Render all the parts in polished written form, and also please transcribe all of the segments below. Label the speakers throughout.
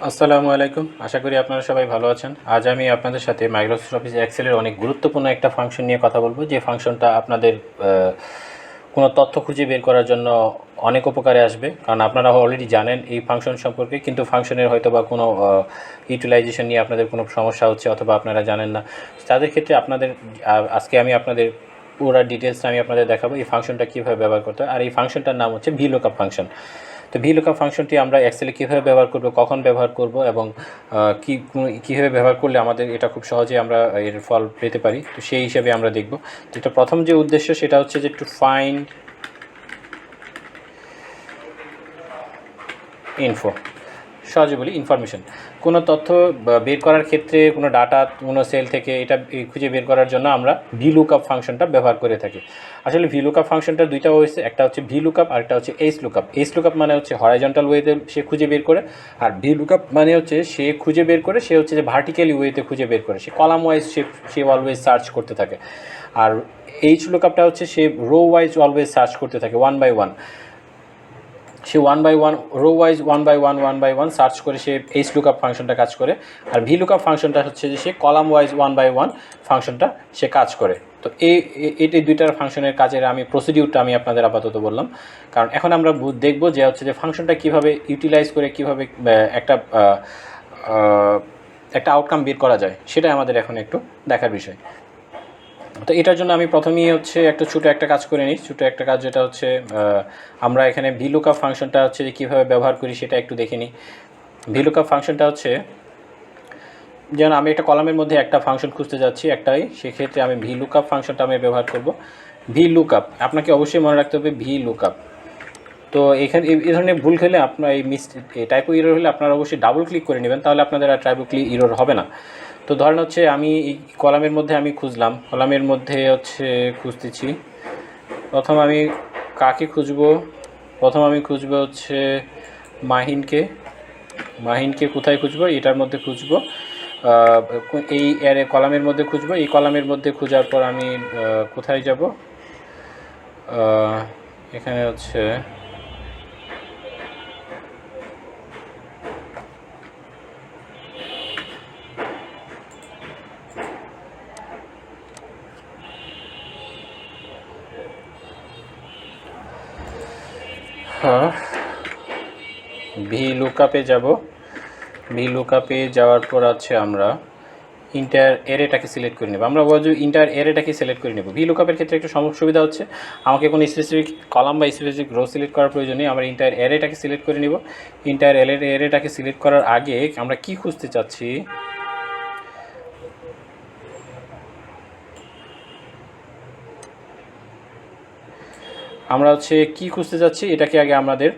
Speaker 1: আসসালামু আলাইকুম। আশা করি আপনারা সবাই ভালো আছেন। আজ আমি আপনাদের সাথে মাইক্রোসফট অফিস এক্সেলের অনেক গুরুত্বপূর্ণ একটা ফাংশন নিয়ে কথা বলবো, যে ফাংশনটা আপনাদের কোনো তথ্য খুঁজে বের করার জন্য অনেক উপকারে আসবে। কারণ আপনারা অলরেডি জানেন এই ফাংশন সম্পর্কে, কিন্তু ফাংশনের হয়তো বা কোনো ইউটিলাইজেশন নিয়ে আপনাদের কোনো সমস্যা হচ্ছে অথবা আপনারা জানেন না। তাদের ক্ষেত্রে আপনাদের আজকে আমি আপনাদের পুরো ডিটেলসটা আমি আপনাদের দেখাবো এই ফাংশনটা কীভাবে ব্যবহার করতে হয়। আর এই ফাংশনটার নাম হচ্ছে ভিলুকআপ ফাংশন। তো ভিলুকআপ ফাংশনটি আমরা এক্সেলে কীভাবে ব্যবহার করব, কখন ব্যবহার করব এবং কীভাবে ব্যবহার করলে আমাদের এটা খুব সহজে আমরা এর ফল পেতে পারি, তো সেই হিসেবে আমরা দেখব। তো এটা প্রথম যে উদ্দেশ্য সেটা হচ্ছে যে টু ফাইন্ড ইনফো, সহজে বলি ইনফরমেশন। কোনো তথ্য বের করার ক্ষেত্রে কোনো ডাটা কোনো সেল থেকে এটা খুঁজে বের করার জন্য আমরা ভিলুকআপ ফাংশনটা ব্যবহার করে থাকি। আসলে ভিলুকআপ ফাংশনটা দুইটা হয়েছে, একটা হচ্ছে ভিলুকআপ আর একটা হচ্ছে এইচ লুকআপ। এইচ লুকআপ মানে হচ্ছে হরাইজন্টাল ওয়েতে সে খুঁজে বের করে, আর ভিলুকআপ মানে হচ্ছে সে খুঁজে বের করে, সে হচ্ছে যে ভার্টিক্যালি ওয়েতে খুঁজে বের করে, সে কলাম ওয়াইজ সে অলওয়েজ সার্চ করতে থাকে। আর এইচ লুকআপটা হচ্ছে সে রো ওয়াইজ অলওয়েজ সার্চ করতে থাকে, ওয়ান বাই ওয়ান। সে one by one row wise one by one search করে সে এইচ লুকআপ ফাংশনটা কাজ করে। আর ভি লুকআপ ফাংশনটা হচ্ছে যে সে column wise one by one ফাংশনটা সে কাজ করে। তো এই দুইটার ফাংশনের কাজের আমি প্রসিডিউরটা আমি আপনাদের আপাতত বললাম, কারণ এখন আমরা দেখব যে হচ্ছে যে ফাংশনটা কীভাবে ইউটিলাইজ করে কীভাবে একটা আউটকাম বের করা যায়, সেটাই আমাদের এখন একটু দেখার বিষয়। তো এটার জন্য আমি প্রথমেই হচ্ছে ছোটো একটা কাজ করে নিই। ছোটো একটা কাজ যেটা হচ্ছে আমরা এখানে ভিলুকআপ ফাংশনটা হচ্ছে যে কীভাবে ব্যবহার করি সেটা একটু দেখে নিই। ভিলুকআপ ফাংশনটা হচ্ছে, যেন আমি একটা কলামের মধ্যে একটা ফাংশন খুঁজতে যাচ্ছি একটাই, সেক্ষেত্রে আমি ভিলুকআপ ফাংশনটা আমি ব্যবহার করব। ভিলুকআপ আপনাকে অবশ্যই মনে রাখতে হবে, ভিলুকআপ। তো এখানে এই ধরনের ভুল খেলে আপনার এই টাইপো ইরর হলে আপনারা অবশ্যই ডাবল ক্লিক করে নেবেন, তাহলে আপনাদের আর টাইপো ইরর হবে না। তো ধরেন হচ্ছে আমি এই কলামের মধ্যে আমি খুঁজলাম, কলামের মধ্যে হচ্ছে খুঁজতেছি। প্রথম আমি কাকে খুঁজবো? প্রথম আমি খুঁজবো হচ্ছে মাহিনকে কোথায় খুঁজবো? এটার মধ্যে খুঁজবো, এই কলামের মধ্যে খুঁজবো। এই কলামের মধ্যে খোঁজার পর আমি কোথায় যাব? এখানে হচ্ছে ভিলুকআপে যাব। ভিলুকআপে যাওয়ার পর আছে আমরা ইন্টার এরেটাকে সিলেক্ট করে নেব। আমরা ইন্টার এরেটাকে সিলেক্ট করে নেব। ভিলুকআপের ক্ষেত্রে একটু সুবিধা হচ্ছে, আমাকে কোনো স্পেসিফিক কলাম বা স্পেসিফিক রো সিলেক্ট করার প্রয়োজন নেই। আমরা ইন্টার এরেটাকে সিলেক্ট করে নেব। ইন্টার এরেটাকে সিলেক্ট করার আগে আমরা কি খুঁজতে চাচ্ছি, আমরা হচ্ছে কি খুঁজতে যাচ্ছি এটাকে আগে আমাদের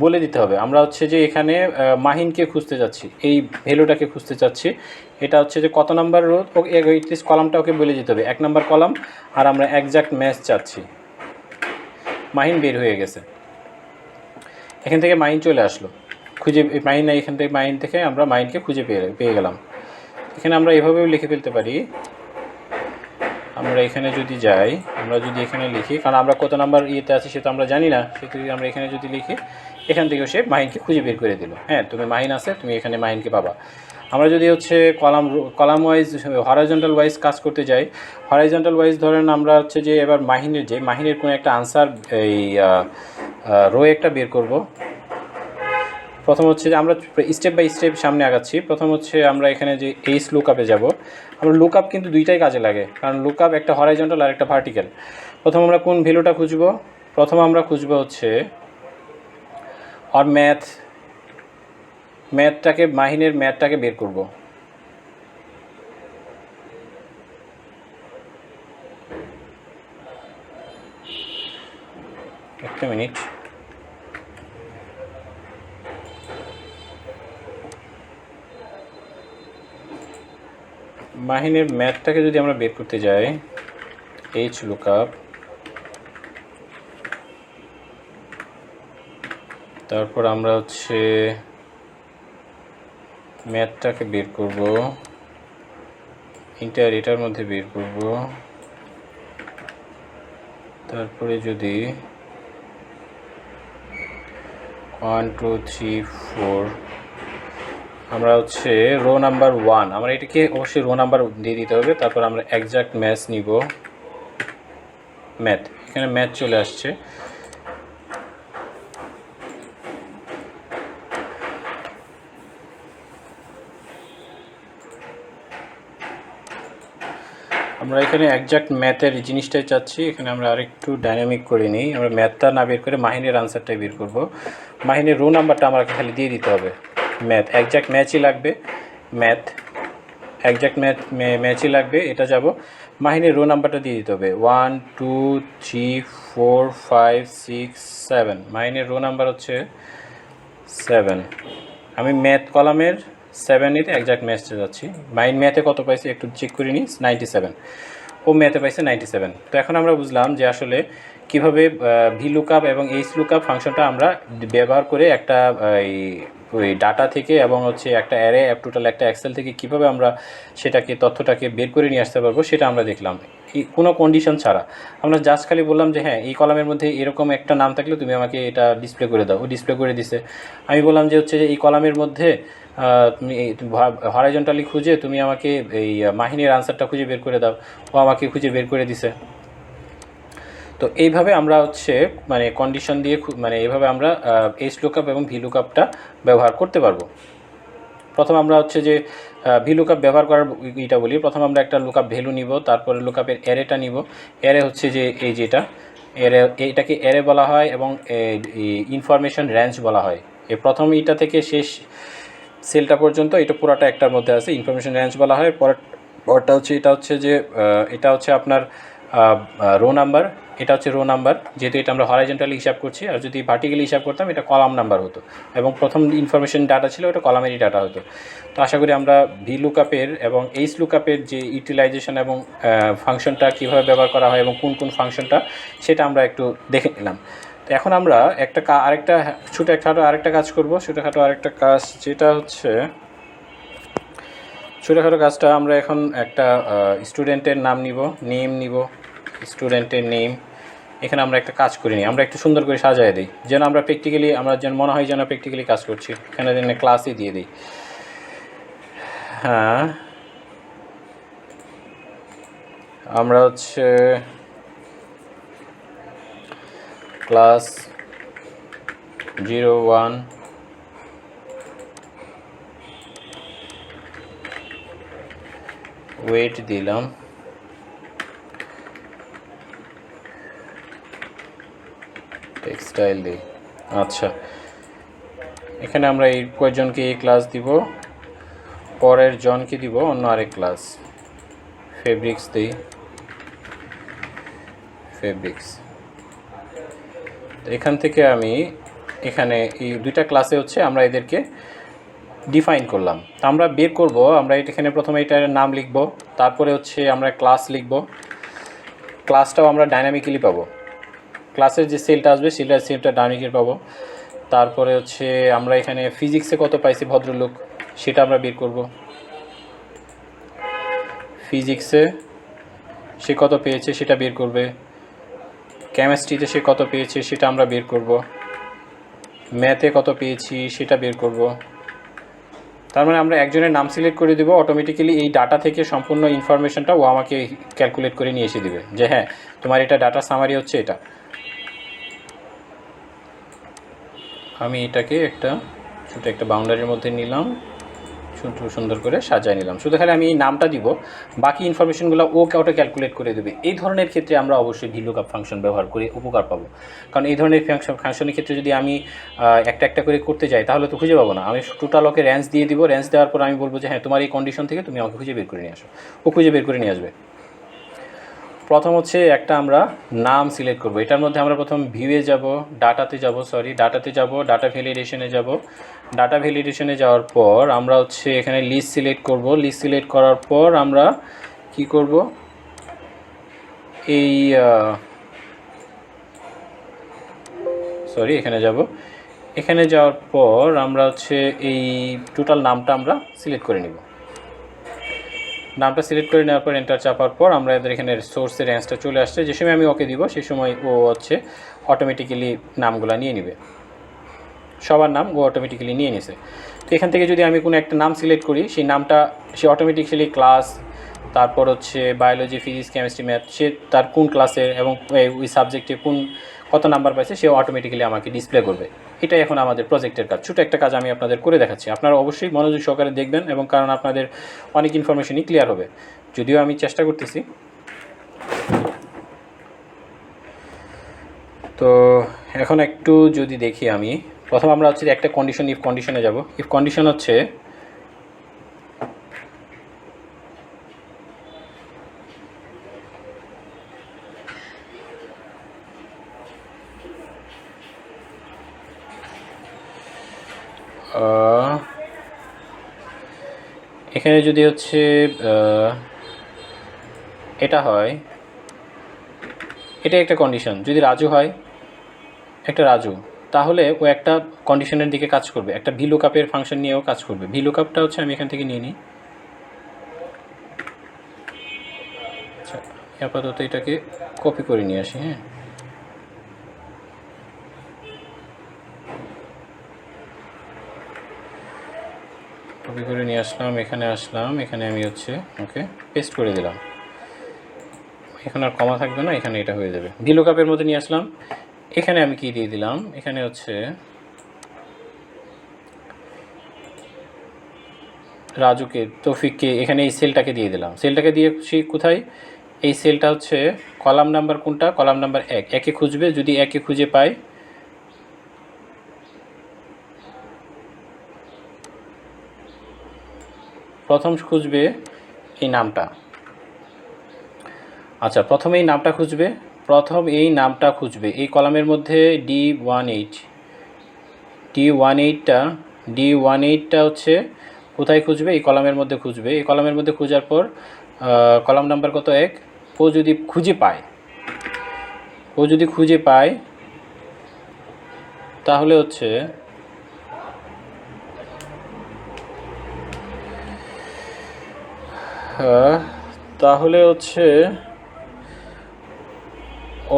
Speaker 1: বলে দিতে হবে। আমরা হচ্ছে যে এখানে মাহিনকে খুঁজতে যাচ্ছি, এই ভ্যালুটাকে খুঁজতে চাচ্ছি। এটা হচ্ছে যে কত নাম্বার রো, এটলিস্ট কলামটা ওকে বলে দিতে হবে, 1 নাম্বার কলাম। আর আমরা একজ্যাক্ট ম্যাচ চাচ্ছি। মাহিন বের হয়ে গেছে, এখান থেকে মাহিন চলে আসলো। মাহিন নাই, এখান থেকে মাহিন থেকে আমরা মাহিনকে খুঁজে পেয়ে গেলাম। এখানে আমরা এভাবেও লিখে ফেলতে পারি। আমরা এখানে যদি যাই, আমরা যদি এখানে লিখি, কারণ আমরা কত নাম্বার ইয়েতে আছি সেটা আমরা জানি না, সেটা আমরা এখানে যদি লিখি, এখান থেকেও সে মাহিনকে খুঁজে বের করে দিল। হ্যাঁ, তুমি মাহিন আছে, তুমি এখানে মাহিনকে পাবা। আমরা যদি হচ্ছে কলাম ওয়াইজ হরাইজন্টাল ওয়াইজ কাজ করতে যাই, হরাইজন্টাল ওয়াইজ ধরেন আমরা হচ্ছে যে এবার মাহিনের কোনো একটা আনসার এই রো একটা বের করব। প্রথম হচ্ছে যে আমরা স্টেপ বাই স্টেপ সামনে আগাচ্ছি। প্রথম হচ্ছে আমরা এখানে যে এইচ লুকআপে যাব। আমরা লুকআপ কিন্তু দুইটাই কাজে লাগে, কারণ লুকআপ একটা হরাইজন্টাল আর একটা ভার্টিক্যাল। প্রথম আমরা কোন ভ্যালুটা খুঁজব? প্রথম আমরা খুঁজব হচ্ছে আর ম্যাথটাকে, মাহিনের ম্যাথটাকে বের করব। একটা মিনিট, মাহিনের ম্যাথটাকে যদি আমরা বের করতে যাই, এইচ লুকআপ, তারপর আমরা হচ্ছে ম্যাথটাকে বের করব, এটার মধ্যে বের করব। তারপরে যদি 1 2 3 4 আমরা হচ্ছে রো নাম্বার 1, আমরা এটাকে অবশ্যই রো নাম্বার দিয়ে দিতে হবে। তারপর আমরা এক্সাক্ট ম্যাথ নিব, ম্যাথ, এখানে ম্যাথ চলে আসছে। আমরা এখানে একজ্যাক্ট ম্যাথের জিনিসটাই চাচ্ছি, এখানে আমরা আরেকটু ডাইনামিক করে নিই। আমরা ম্যাথটা না বের করে মাহিনের আনসারটাই বের করব। মাহিনের রো নাম্বারটা আমাকে খালি দিয়ে দিতে হবে। ম্যাথ একজ্যাক্ট ম্যাচই লাগবে, ম্যাথ একজ্যাক্ট ম্যাচই লাগবে। এটা যাব, মাহিনের রো নাম্বারটা দিয়ে দিতে হবে 1 2 3 4 5 6 7। মাহিনের রো নাম্বার হচ্ছে 7। আমি ম্যাথ কলামের 7-এর একজ্যাক্ট ম্যাথটা যাচ্ছি। মাইন ম্যাথে কত পাইছে একটু চেক করে নিই, 97। ও ম্যাথে পাইছে 97। তো এখন আমরা বুঝলাম যে আসলে কীভাবে ভি লুকআপ এবং এইচ লুকআপ ফাংশনটা আমরা ব্যবহার করে একটা ওই ডাটা থেকে এবং হচ্ছে একটা অ্যারে টোটাল একটা এক্সেল থেকে কীভাবে আমরা সেটাকে তথ্যটাকে বের করে নিয়ে আসতে পারবো সেটা আমরা দেখলাম কোনো কন্ডিশন ছাড়া। আমরা জাস্ট খালি বললাম যে হ্যাঁ এই কলামের মধ্যে এরকম একটা নাম থাকলে তুমি আমাকে এটা ডিসপ্লে করে দাও, ও ডিসপ্লে করে দিছে। আমি বললাম যে হচ্ছে যে এই কলামের মধ্যে তুমি হরাইজন্টালি খুঁজে তুমি আমাকে এই মাহিনের আনসারটা খুঁজে বের করে দাও, ও আমাকে খুঁজে বের করে দিছে। তো এইভাবে আমরা হচ্ছে মানে কন্ডিশন দিয়ে মানে এইভাবে আমরা এইচ লুকআপ এবং ভি লুকআপটা ব্যবহার করতে পারবো। প্রথম আমরা হচ্ছে যে ভি লুকআপ ব্যবহার করার এইটা বলি। প্রথম আমরা একটা লুকআপ ভ্যালু নিব, তারপরে লুকআপের অ্যারেটা নিব। অ্যারে হচ্ছে যে এই যেটা অ্যারে, এটাকে অ্যারে বলা হয় এবং ইনফরমেশন রেঞ্জ বলা হয়। এই প্রথম এইটা থেকে শেষ সেলটা পর্যন্ত এটা পুরোটা একটার মধ্যে আছে, ইনফরমেশন রেঞ্জ বলা হয়। পরটা হচ্ছে এটা হচ্ছে যে এটা হচ্ছে আপনার রো নাম্বার, এটা হচ্ছে রো নাম্বার, যেহেতু এটা আমরা হরাইজন্টালি হিসাব করছি। আর যদি ভার্টিক্যালি হিসাব করতাম এটা কলাম নাম্বার হতো, এবং প্রথম ইনফরমেশন ডাটা ছিল ওটা কলামেরই ডাটা হতো। তো আশা করি আমরা ভি লুকআপের এবং এইচ লুকআপের যে ইউটিলাইজেশন এবং ফাংশনটা কীভাবে ব্যবহার করা হয় এবং কোন কোন ফাংশনটা সেটা আমরা একটু দেখে নিলাম। তো এখন আমরা আরেকটা ছোটোখাটো কাজ করব, ছোটোখাটো আরেকটা কাজ, যেটা হচ্ছে ছোটোখাটো কাজটা আমরা এখন একটা স্টুডেন্টের নাম নিব, নেম নিব, স্টুডেন্টের নেম। এখানে আমরা একটা কাজ করি নি, আমরা একটু সুন্দর করে সাজায় দিই যেন আমরা প্র্যাকটিক্যালি আমরা যেন মনে হয় যেন প্র্যাকটিক্যালি কাজ করছি। এখানে যেন ক্লাসই দিয়ে দিই। হ্যাঁ, আমরা হচ্ছে ক্লাস 01 ওয়েট দিলাম, টেক্সটাইল দিই। আচ্ছা, এখানে আমরা এই কয়েকজনকে এই ক্লাস দিব, পরের জনকে দিব অন্য আরেক ক্লাস। ফেব্রিক্স দিই, ফেব্রিক্স। এখান থেকে আমি এখানে এই দুইটা ক্লাসে হচ্ছে আমরা এদেরকে ডিফাইন করলাম। তা আমরা বের করব, আমরা এখানে প্রথমে এটার নাম লিখব, তারপরে হচ্ছে আমরা ক্লাস লিখব। ক্লাসটাও আমরা ডাইনামিক্যালি পাবো, ক্লাসের যে সেলটা আসবে সেলটা ডাইনামিক্যালি পাবো। তারপরে হচ্ছে আমরা এখানে ফিজিক্সে কত পাইছি ভদ্রলোক সেটা আমরা বের করব। ফিজিক্সে সে কত পেয়েছে সেটা বের করবে, কেমিস্ট্রিতে সে কত পেয়েছে সেটা আমরা বের করব, ম্যাথে কত পেয়েছি সেটা বের করব। তার মানে আমরা একজনের নাম সিলেক্ট করে দেবো, অটোমেটিক্যালি এই ডাটা থেকে সম্পূর্ণ ইনফরমেশনটা ও আমাকে ক্যালকুলেট করে নিয়ে এসে দেবে যে হ্যাঁ তোমার এটা ডাটা সামারি হচ্ছে এটা। আমি এটাকে একটা ছোটো একটা বাউন্ডারির মধ্যে নিলাম, সুন্দর করে সাজায় নিলাম। শুধু খালি আমি এই নামটা দিব, বাকি ইনফরমেশনগুলো ওকে ওটা ক্যালকুলেট করে দেবে। এই ধরনের ক্ষেত্রে আমরা অবশ্যই ভি লুকআপ ফাংশন ব্যবহার করে উপকার পাবো। কারণ এই ধরনের ফাংশনের ক্ষেত্রে যদি আমি একটা একটা করে করতে যাই তাহলে তো খুঁজে পাবো না। আমি টোটাল ওকে রেঞ্জ দিয়ে দিব, রেঞ্জ দেওয়ার পর আমি বলবো যে হ্যাঁ তোমার এই কন্ডিশন থেকে তুমি আমাকে খুঁজে বের করে নিয়ে আসো, ও খুঁজে বের করে নিয়ে আসবে। প্রথম হচ্ছে একটা আমরা নাম সিলেক্ট করব। এটার মধ্যে আমরা প্রথম ভিউয়ে যাব, ডাটাতে যাব, ডাটা ভ্যালিডেশনে যাব। ডাটা ভ্যালিডেশনে যাওয়ার পর আমরা হচ্ছে এখানে লিস্ট সিলেক্ট করব। লিস্ট সিলেক্ট করার পর আমরা কি করব, এই এখানে যাব। এখানে যাওয়ার পর আমরা হচ্ছে এই টোটাল নামটা আমরা সিলেক্ট করে নিব। নামটা সিলেক্ট করে নেওয়ার পর এন্টার চাপার পর আমরা এদের এখানে সোর্সের রেঞ্জটা চলে আসছে। যে সময় আমি ওকে দিব সেই সময় ও হচ্ছে অটোমেটিক্যালি নামগুলো নিয়ে নেবে, সবার নাম ও অটোমেটিক্যালি নিয়ে নিছে। তো এখান থেকে যদি আমি কোনো একটা নাম সিলেক্ট করি, সেই নামটা সে অটোমেটিক্যালি ক্লাস, তারপর হচ্ছে বায়োলজি, ফিজিক্স, কেমিস্ট্রি, ম্যাথ, সে তার কোন ক্লাসের এবং ওই সাবজেক্টে কত নাম্বার পাইছে সে অটোমেটিক্যালি আমাকে ডিসপ্লে করবে। এটাই এখন আমাদের প্রজেক্টের কাজ। ছোটো একটা কাজ আমি আপনাদের করে দেখাচ্ছি, আপনারা অবশ্যই মনোযোগ সহকারে দেখবেন, এবং কারণ আপনাদের অনেক ইনফরমেশনই ক্লিয়ার হবে। যদিও আমি চেষ্টা করতেছি। তো এখন একটু যদি দেখি, আমি প্রথম আমরা হচ্ছে একটা কন্ডিশন, ইফ কন্ডিশনে যাব। ইফ কন্ডিশন হচ্ছে এখানে যদি হচ্ছে এটা হয়, এটা একটা কন্ডিশন, যদি রাজু হয়, একটা রাজু, তাহলে ও একটা কন্ডিশনের দিকে কাজ করবে, একটা ভিলুকাপের ফাংশন নিয়েও কাজ করবে। ভিলুকাপটা হচ্ছে আমি এখান থেকে নিয়ে নিই। আচ্ছা, আপাতত এটাকে কপি করে নিয়ে আসি। হ্যাঁ, কপি করে নিয়ে আসলাম, এখানে আসলাম, এখানে আমি হচ্ছে ওকে পেস্ট করে দিলাম। এখন আর কমা থাকবে না, এখানে এটা হয়ে যাবে। ভিলুকাপের মধ্যে নিয়ে আসলাম, এখানে আমি কি দিয়ে দিলাম, এখানে হচ্ছে রাজুকে, তৌফিককে, এখানে এই সেলটাকে দিয়ে দিলাম। সেলটাকে দিয়ে কোথায়, এই সেলটা হচ্ছে কলাম নাম্বার কোনটা, কলাম নাম্বার 1, একে খুঁজবে। যদি একে খুঁজে পায়, প্রথম খুঁজবে এই নামটা। আচ্ছা, প্রথমে এই নামটা খুঁজবে, এই কলামের মধ্যে D18টা হচ্ছে কোথায় খুঁজবে, এই কলামের মধ্যে খুঁজবে। এই কলামের মধ্যে খোঁজার পর কলাম নাম্বার কত, 1, ও যদি খুঁজে পায় তাহলে হচ্ছে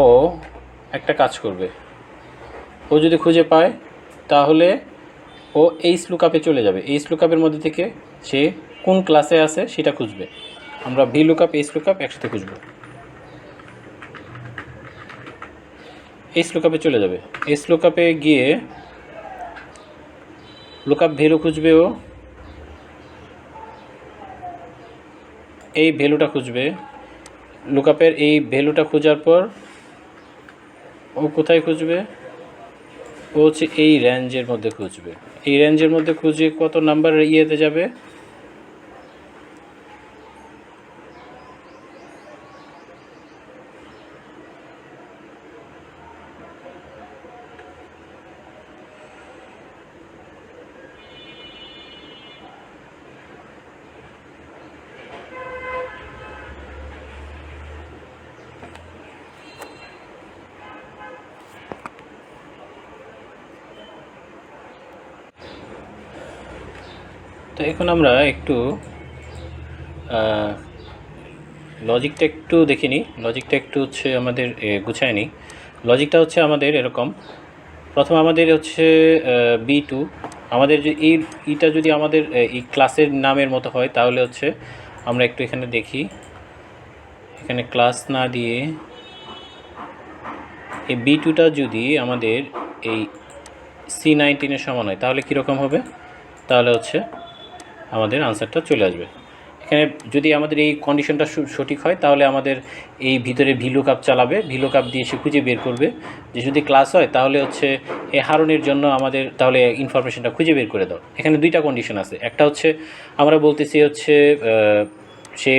Speaker 1: ও একটা কাজ করবে। ও যদি খুঁজে পায় তাহলে ও এইচ লুকআপে চলে যাবে। এইচ লুকআপের মধ্যে থেকে সে কোন ক্লাসে আছে সেটা খুঁজবে। আমরা ভি লুকআপ, এইচ লুকআপ একসাথে খুঁজব। এইচ লুকআপে চলে যাবে। এইচ লুকআপে গিয়ে লুকআপ ভ্যালু খুঁজবে, ও এই ভ্যালুটা খুঁজবে। লুকআপের এই ভ্যালুটা খোঁজার পর ও কোথায় খুঁজবে, ও হচ্ছে এই রেঞ্জের মধ্যে খুঁজবে। এই রেঞ্জের মধ্যে খুঁজে কত নাম্বার ইয়েতে যাবে, তো এখন আমরা একটু লজিকটা একটু দেখে নিই। লজিকটা একটু হচ্ছে আমাদের গুছায় নিই। লজিকটা হচ্ছে আমাদের এরকম, প্রথম আমাদের হচ্ছে B2, আমাদের যে এইটা যদি আমাদের এই ক্লাসের নামের মতো হয় তাহলে হচ্ছে আমরা একটু এখানে দেখি, এখানে ক্লাস না দিয়ে এই B2টা যদি আমাদের এই C19-এর সমান হয় তাহলে কীরকম হবে, তাহলে হচ্ছে আমাদের আনসারটা চলে আসবে। এখানে যদি আমাদের এই কন্ডিশনটা সঠিক হয় তাহলে আমাদের এই ভিতরে ভিলুকআপ চালাবে, ভিলুকআপ দিয়ে সে খুঁজে বের করবে। যে যদি ক্লাস হয় তাহলে হচ্ছে এই হারনের জন্য আমাদের তাহলে ইনফরমেশনটা খুঁজে বের করে দাও। এখানে দুইটা কন্ডিশন আছে, একটা হচ্ছে আমরা বলতেছি হচ্ছে সে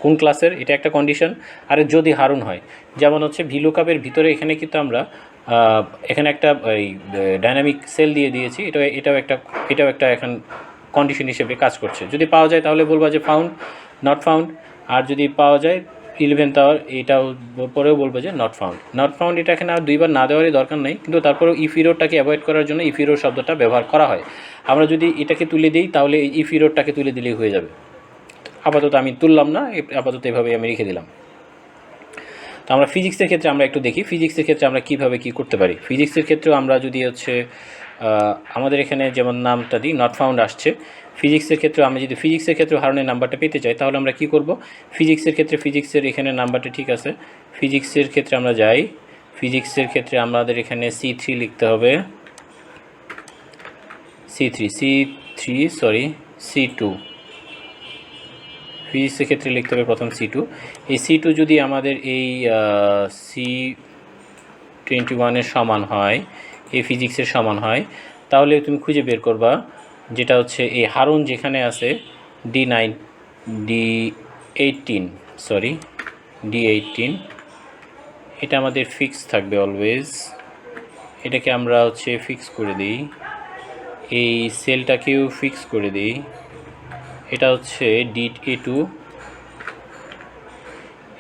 Speaker 1: কোন ক্লাসের, এটা একটা কন্ডিশন। আর যদি হারুন হয়, যেমন হচ্ছে ভিলুকআপের ভিতরে এখানে কিন্তু আমরা এখানে একটা এই ডাইনামিক সেল দিয়ে দিয়েছি, এটাও একটা এখন কন্ডিশন হিসেবে কাজ করছে। যদি পাওয়া যায় তাহলে বলবো যে ফাউন্ড, নট ফাউন্ড। আর যদি পাওয়া যায় 11 তাও এটাও পরেও বলবো যে নট ফাউন্ড। এটা এখানে আর দুইবার না দেওয়ারই দরকার নেই, কিন্তু তারপরেও ইফ ইরোরটাকে অ্যাভয়েড করার জন্য ইফ ইরোর শব্দটা ব্যবহার করা হয়। আমরা যদি এটাকে তুলে দিই তাহলে ইফ ইরোরটাকে তুলে দিলেই হয়ে যাবে। আপাতত আমি তুললাম না, আপাতত এভাবে আমি রেখে দিলাম। তো আমরা ফিজিক্সের ক্ষেত্রে আমরা একটু দেখি, ফিজিক্সের ক্ষেত্রে আমরা কীভাবে কী করতে পারি। ফিজিক্সের ক্ষেত্রেও আমরা যদি হচ্ছে আমাদের এখানে যেমন নামটা দিই নট ফাউন্ড আসছে। ফিজিক্সের ক্ষেত্রে আমি যদি ফিজিক্সের ক্ষেত্রে হারনের নাম্বারটা পেতে চাই তাহলে আমরা কি করব, ফিজিক্সের ক্ষেত্রে ফিজিক্সের এখানে নাম্বারটা ঠিক আছে, ফিজিক্সের ক্ষেত্রে আমরা যাই, ফিজিক্সের ক্ষেত্রে আমাদের এখানে C3 লিখতে হবে, C2, ফিজিক্সের ক্ষেত্রে লিখতে হবে প্রথম C2। এই C2 যদি আমাদের এই C21 এর সমান হয়, এই ফিজিক্সের সমান হয়, তাহলে তুমি খুঁজে বের করবা যেটা হচ্ছে এই হারুন যেখানে আছে D18, এটা আমাদের ফিক্স থাকবে অলওয়েজ। এটাকে আমরা হচ্ছে ফিক্স করে দিই, এই সেলটাকেও ফিক্স করে দিই। এটা হচ্ছে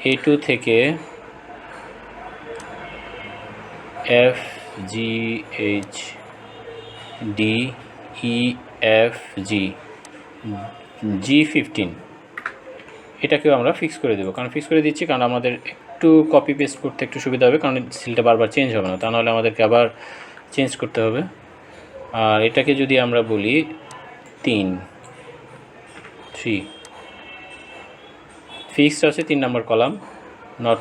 Speaker 1: A2 থেকে FGH DEFG G15, এটাকেও আমরা ফিক্স করে দেবো। কারণ ফিক্স করে দিচ্ছি কারণ আমাদের একটু কপি পেস্ট করতে একটু সুবিধা হবে, কারণ সিলটা বারবার চেঞ্জ হবে না, তা নাহলে আমাদেরকে আবার চেঞ্জ করতে হবে। আর এটাকে যদি আমরা বলি 3 ফিক্সড আছে 3 নম্বর কলাম, নট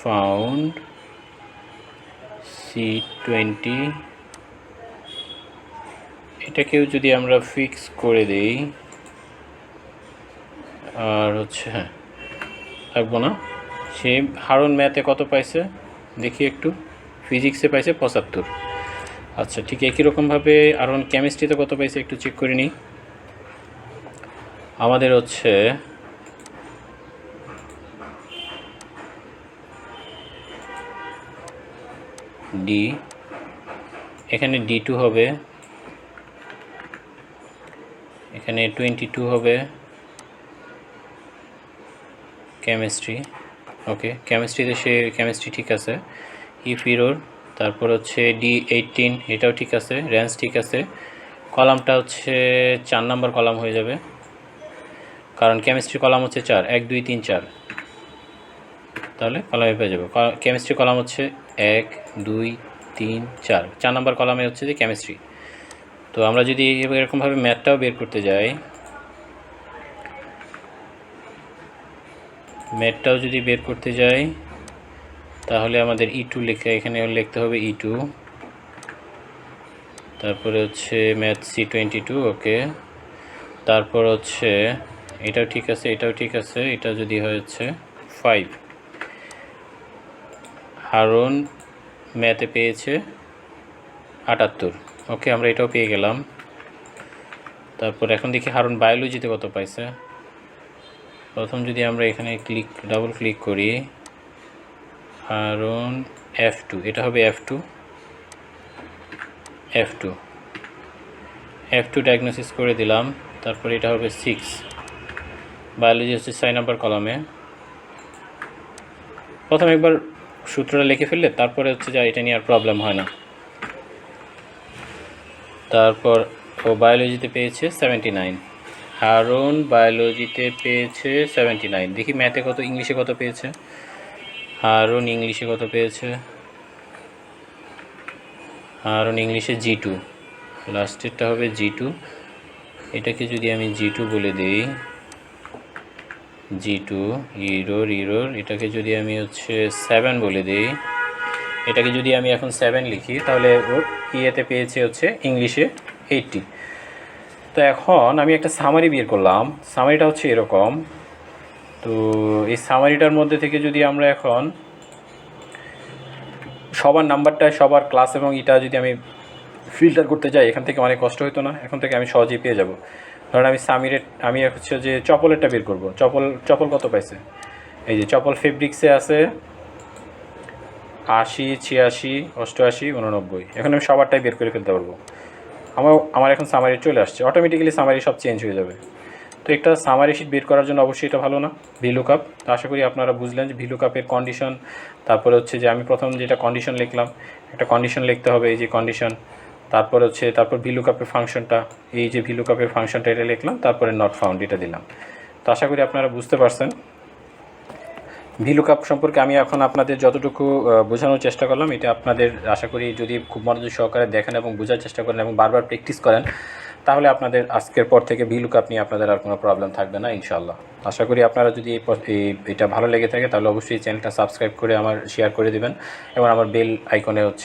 Speaker 1: ফাউন্ড C20, এটাকেও যদি আমরা ফিক্স করে দেই, আর হচ্ছে হ্যাঁ থাকবো না। সে হারুন ম্যাথে কত পাইছে দেখি একটু, ফিজিক্সে পাইছে 75। আচ্ছা ঠিক একই রকমভাবে হারুন কেমিস্ট্রিতে কত পাইছে একটু চেক করে নিই। আমাদের হচ্ছে ডি, এখানে D2 হবে, এখানে 22 হবে কেমিস্ট্রি। ওকে, কেমিস্ট্রিতে সে কেমিস্ট্রি ঠিক আছে, ইফিরোর। তারপর হচ্ছে D18, এটাও ঠিক আছে, রেঞ্জ ঠিক আছে। কলামটা হচ্ছে 4 নম্বর কলাম হয়ে যাবে, কারণ কেমিস্ট্রি কলাম হচ্ছে 4, 1 2 3 4, তাহলে কলামে পেয়ে যাবো। কেমিস্ট্রি কলাম হচ্ছে 1 2 3 4, 4 নম্বর কলামে হচ্ছে যে কেমিস্ট্রি। তো আমরা যদি এরকমভাবে ম্যাথটাও বের করতে যাই, তাহলে আমাদের E2 লেখা এখানে লিখতে হবে E2, তারপরে হচ্ছে ম্যাথ C22। ওকে, তারপর হচ্ছে এটাও ঠিক আছে, এটা যদি হচ্ছে 5, হারুন ম্যাথে পেয়েছে 78। ওকে, আমরা এটাও পেয়ে গেলাম। তারপর এখন দেখি হারুন বায়োলজিতে কত পাইছে। প্রথম যদি আমরা এখানে ডাবল ক্লিক করি, হারুন F2, এটা হবে F2 ডায়াগনোসিস করে দিলাম। তারপর এটা হবে 6, বায়োলজি হচ্ছে 6 নম্বর কলামে। প্রথম একবার সূত্রটা লিখে ফেললে তারপরে হচ্ছে যে এটা নিয়ে আর প্রবলেম হয় না। তারপর ও বায়োলজিতে পেয়েছে 79, হারুন বায়োলজিতে পেয়েছে 79। দেখি ম্যাথে কত, ইংলিশে কত পেয়েছে হারুন, হারুন ইংলিশে G2, লাস্টেরটা হবে G2। এটাকে যদি আমি G2 বলে দিই, G2 ইরোর, এটাকে যদি আমি হচ্ছে 7 বলে দিই, এটাকে যদি আমি এখন 7 লিখি, তাহলে ও ইয়েতে পেয়েছে হচ্ছে ইংলিশে 80। তো এখন আমি একটা সামারি বের করলাম, সামারিটা হচ্ছে এরকম। তো এই সামারিটার মধ্যে থেকে যদি আমরা এখন সবার নাম্বারটা, সবার ক্লাস এবং এটা যদি আমি ফিল্টার করতে যাই, এখান থেকে অনেক কষ্ট হতো না, এখন থেকে আমি সহজেই পেয়ে যাব। ধরুন আমি হচ্ছে যে চপলেরটা বের করব। চপল কত পাইছে, এই যে চপল ফেব্রিক্সে আছে 80 86 88 89। এখন আমি সবারটাই বের করে ফেলতে পারবো। আমার এখন সামারি চলে আসছে, অটোমেটিক্যালি সামারি সব চেঞ্জ হয়ে যাবে। তো একটা সামারি শিট বের করার জন্য অবশ্যই এটা ভালো না, ভিলুকআপ। তো আশা করি আপনারা বুঝলেন যে ভিলুকআপের কন্ডিশন। তারপরে হচ্ছে যে আমি প্রথম যেটা কন্ডিশন লিখলাম, একটা কন্ডিশন লিখতে হবে, এই যে কন্ডিশন। তারপর ভিলুকআপের ফাংশনটা, এই যে ভিলুকআপের ফাংশনটা এটা লিখলাম, তারপরে নট ফাউন্ড এটা দিলাম। তো আশা করি আপনারা বুঝতে পারছেন। ভিলুকাপ সম্পর্কে আমি এখন আপনাদের যতটুকু বোঝানোর চেষ্টা করলাম, এটা আপনাদের আশা করি যদি খুব মনোযোগ সহকারে দেখেন এবং বোঝার চেষ্টা করেন এবং বারবার প্র্যাকটিস করেন, তাহলে আপনাদের আজকের পর থেকে ভিলুকাপ নিয়ে আপনাদের আর কোনো প্রবলেম থাকবে না ইনশাআল্লাহ। আশা করি আপনারা যদি এটা ভালো লেগে থাকে তাহলে অবশ্যই চ্যানেলটা সাবস্ক্রাইব করে আমার শেয়ার করে দেবেন এবং আমার বেল আইকনে হচ্ছে